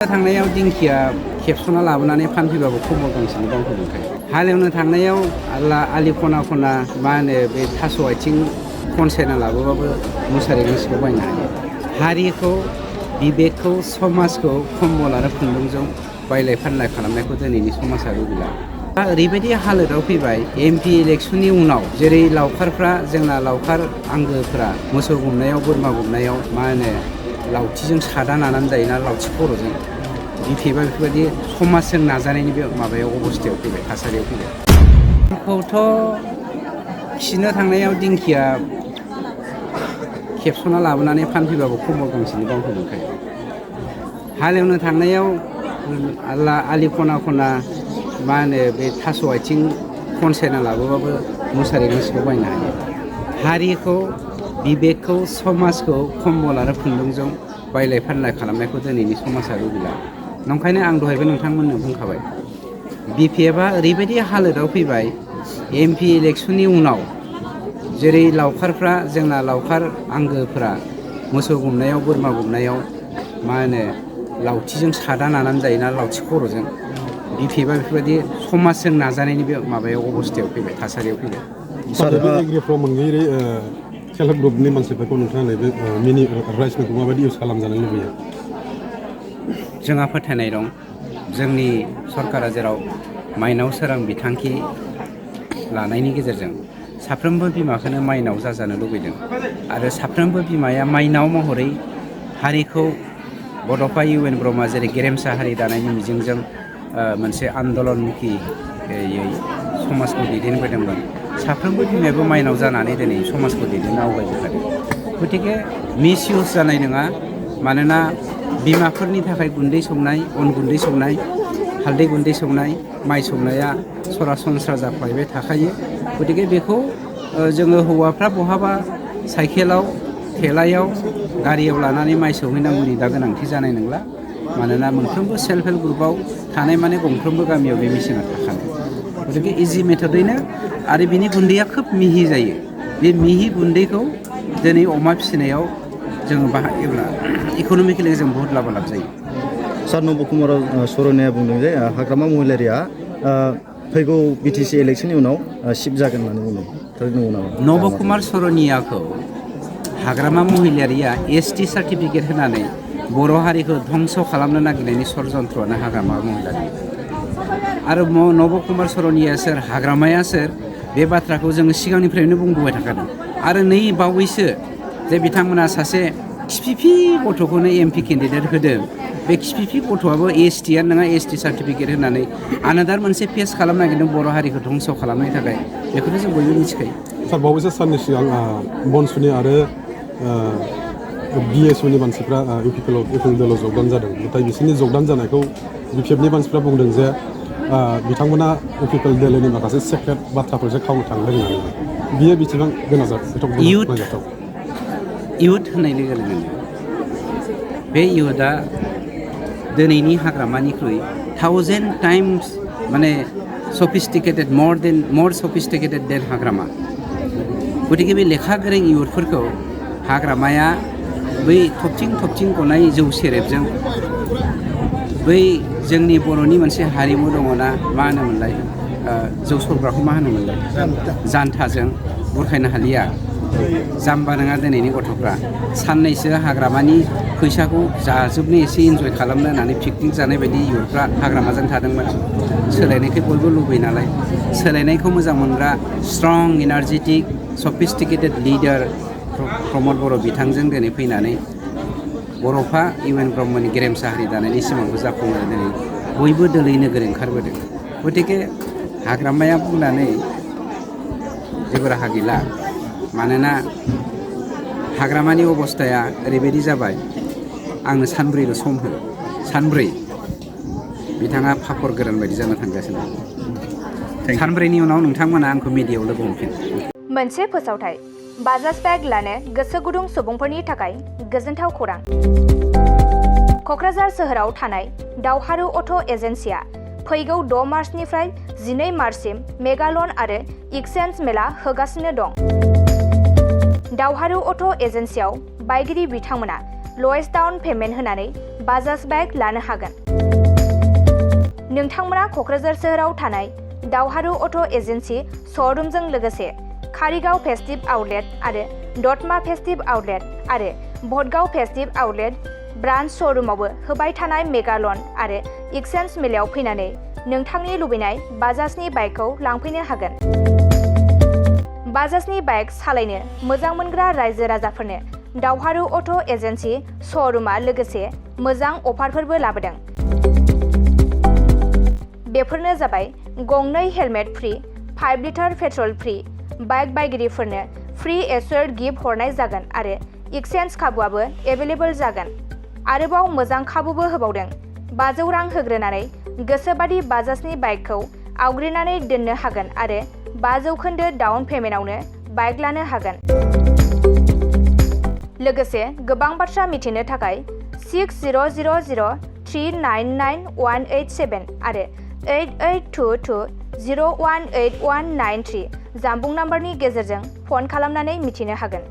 थांनायाव दिंखिया खेबस'ना लाबोनानै फानफैबाबो खमल गांसेनि दामखौ मोनखायो। हालेवनो थांनायाव आलि खना खना मा होनो बे थास' आथिं खनसायना लाबोबाबो मुसारि गांसेखौ बायनो हायो। हारिखौ, बिबेकखौ, समाजखौ खम्बल आरो खुन्दुंजों बायलाय फानलाय खालामनायखौ दिनैनि समाजा लुबैला। दा ओरैबायदि हालोदाव फैबाय एमपि इलेक्सननि उनाव जेरै लावखारफ्रा जोंना लावखार आंगोफ्रा मोसौ गुमनायाव बोरमा गुमनायाव मा होनो लावथिजों सादा नानानै जायोना लावथि खर'जों बिफेबा बेफोरबायदि समाजजों नाजानायनि बे माबायाव अबस्थायाव फैबाय थासारियाव फैबाय। आंखौथ' खिनो थांनायाव दिंखिया खेबस'ना लाबोनानै फानफैबाबो खम्बल गांसेनि दामखौ मोनखायो। हालेवनो थांनायाव आलि खना खना मा होनो बे थास' आथिं खनसायना लाबोबाबो मुसारि गांसेखौ बायनो हायो। हारिखौ, बिबेकखौ, समाजखौ खम्बल आरो खुन्दुंजों बायलाय फानलाय खालामनायखौ दिनैनि समाजा लुबैला। नंखायनो आं दहायबो नोंथांमोननो बुंखाबाय बिपिएफआ ओरैबायदि हालोदाव फैबाय एमपि इलेक्सननि उनाव जेरै लावखारफ्रा जोंना लावखार आंगोफ्रा मोसौ गुमनायाव बोरमा गुमनायाव मा होनो लावथिजों सादा नानानै जायोना लावथि खर'जों बिपिएफआ बेफोरबायदि समाजजों नाजानायनि बे माबायाव अबस्थायाव फैबाय थासारियाव फैबाय। सार बे एग्रिफ्राव मोनगैयै सेल्फ हेल्प ग्रुपनि मानसिफोरखौ नोंथाङा नैबे मिनि राइसफोरखौ माबायदि इउज खालामजानो लुबैयो? जोंहा फोथायनाय दं जोंनि सरकारा जेराव माइनाव सोरां बिथांखि लानायनि गेजेरजों साफ्रोमबो बिमाखौनो माइनाव जाजानो लुबैदों आरो साफ्रोमबो बिमाया माइनाव महरै हारिखौ बड'फा इउ एन ब्रह्मआ जेरै गेरेमसा हारि दानायनि मिजिंजों मोनसे आन्दलनमुखियै समाजखौ दैदेनबोदोंमोन। साफ्रोमबो बिमायाबो माइनाव जानानै दिनै समाजखौ दैदेननो आवगायबोखादों। गतिके मिस इउज जानाय नङा। मानोना बिमाफोरनि थाखाय गुन्दै संनाय, अन गुन्दै संनाय, हालदै गुन्दै संनाय, माइ सौनाया सरासनस्रा जाफ्लायबाय थाखायो। गतिके बेखौ जोङो हौवाफ्रा बहाबा साइकेलाव, थेलायाव, गारियाव लानानै माइ सौहैनांगौनि दा गोनांथि जानाय नंला। मानोना मोनफ्रोमबो सेल्फ हेल्प ग्रुपआव थानाय माने गंफ्रोमबो गामियाव बे मेचिना थाखानाय। गतिके इजि मेथडैनो आरो बिनि गुन्दैया खोब मिहि जायो। बे मिहि गुन्दैखौ दिनै अमा फिसिनायाव जोङो बाहायोब्ला इक'नमिकेलि जों बहुद लाब जायो। सार नबकुमार सर'निया बुंदों जे हाग्रामा महिलारिया फैगौ बिटिसि इलेक्सननि उनाव शिफ्ट जागोन होननानै बुंदों। नंगौ नामा? नबकुमार सर'नियाखौ हाग्रामा महिलारिया एसटि सार्टिफिकेट होनानै बर' हारिखौ धंस' खालामनो नागिरनायनि षड़यन्त्रआनो हाग्रामा महिलारि। आरो नबकुमार सर'निया सोर, हाग्रामाया सोर, बे बाथ्राखौ जोङो सिगांनिफ्रायनो बुंबोबाय थाखादों। आरो नै बावैसो जे बिथांमोना सासे खिफिफि गथ'खौनो एमपि केन्डिडेट होदों, बे खिफिफि गथ'आबो एसटिआनो नङा, एसटि सार्टिफिकेट होनानै आनादार मोनसे फेस खालामनो नागिरदों बर' हारिखौ धंस' खालामनायनि थाखाय। बेखौनो जों बयबो मिथिखायो। सार बावैसो साननि सिगां बनसुनि आरो बिएसअनि मानसिफ्रा इउपिपिएल जगदान जादों। नाथाय बिसोरनि जगदान जानायखौ बिपिएफनि मानसिफ्रा बुंदों जे बिथांमोना इउपिपिएल दिल्लीनि माखासे सेक्रेट बाथ्राफोरसो खावनो थांदों होननानै। बियो बेसेबां गनायजाथाव? इयुथ होननाय लोगो लोगोनो बे इयुथआ दिनैनि हाग्रामानिख्रुइ 1000 टाइम्स माने सफिस्टिकेटेड मर सफिस्टिकेटेड देन हाग्रामा। गतिके बे लेखा गोरों इयुथफोरखौ हाग्रामाया बै थबथिं गनाय जौ सेरेबजों बै जोंनि बर'नि मोनसे हारिमु दङना, मा होनोमोनलाय जौ सरग्राखौ मा होनोमोनलाय, जानथाजों बुरखायनो हालिया। जाम्बा नङा दिनैनि गथ'फ्रा। साननैसो हाग्रामानि फैसाखौ जाजोबनो एसे इन्जय खालामनो होननानै पिकनिक जानाय बायदि इयुथफ्रा हाग्रामाजों थादोंमोन। सोलायनायखौ बयबो लुबैयो नालाय। सोलायनायखौ मोजां मोनग्रा स्ट्रं इनार्जेटिक सफिस्टिकेटेड लिडार प्रमद बर' बिथांजों दिनै फैनानै बर'फा इउ एन ब्रह्मनि गेरेमसा हारि दानायनि सिमांखौ जाफुंहोनो दिनै बयबो दोलै नोगोर ओंखारबोदों। गतिके हाग्रामाया बुंनानै जेबो राहा गैला। मानोना हाग्रामानि अबस्थाया ओरैबायदि जाबाय, आंनो सानब्रैल' सम हो, सानब्रै बिथाङा फापर गोरान बायदि जानो थांगासिनो। सानब्रैनि उनाव नोंथांमोना आंखौ मिडियायाव लोगो हमफिन। मोनसे फोसावथाय बाजाज बेग लानो गोसो गुदुं सुबुंफोरनि थाखाय गोजोनथाव खौरां। क'क्राझार सोहोराव थानाय दावहारु अट' एजेन्सिया फैगौ 6 मार्चनिफ्राय 12 मार्चसिम मेगालन आरो एक्सचेन्ज मेला होगासिनो दं। दावहारु अट' एजेन्सियाव बायगिरि बिथांमोना लवेस्ट डाउन पेमेन्ट होनानै बाजाज बाइक लानो हागोन। नोंथांमोना क'क्राझार सोहोराव थानाय दावहारु अट' एजेन्सि श'रुमजों लोगोसे कारिगाव फेस्टिभ आउटलेट आरो दतमा फेस्टिभ आउटलेट आरो भटगाव फेस्टिभ आउटलेट ब्रान्च श'रुमावबो होबाय थानाय मेगालन आरो एक्सचेन्ज मेलायाव फैनानै नोंथांनि लुबैनाय बाजाजनि बाइकखौ लांफैनो हागोन। बाजाजनि बाइक सालायनो मोजां मोनग्रा रायजो राजाफोरनो दावहारु अट' एजेन्सि श'रुमा लोगोसे मोजां अफारफोरबो लाबोदों। बेफोरनो जाबाय गंनै helmet free, 5 litre petrol free, bike बायगिरिफोरनो फ्रि एश्योर्ड गिफ्ट हरनाय जागोन आरो एक्सचेन्ज खाबुआबो एभेलेबल जागोन। आरोबाव मोजां खाबुबो होबावदों। 500 रां होग्रोनानै गोसोबादि बाजाजनि बाइकखौ आवग्रिनानै दोननो हागोन आरो 5% डाउन पेमेन्टआवनो बाइक लानो हागोन। लोगोसे गोबां बाथ्रा मिथिनो थाखाय 6000399187 आरो 8822018193 जानबुं नाम्बारनि गेजेरजों फन खालामनानै मिथिनो हागोन।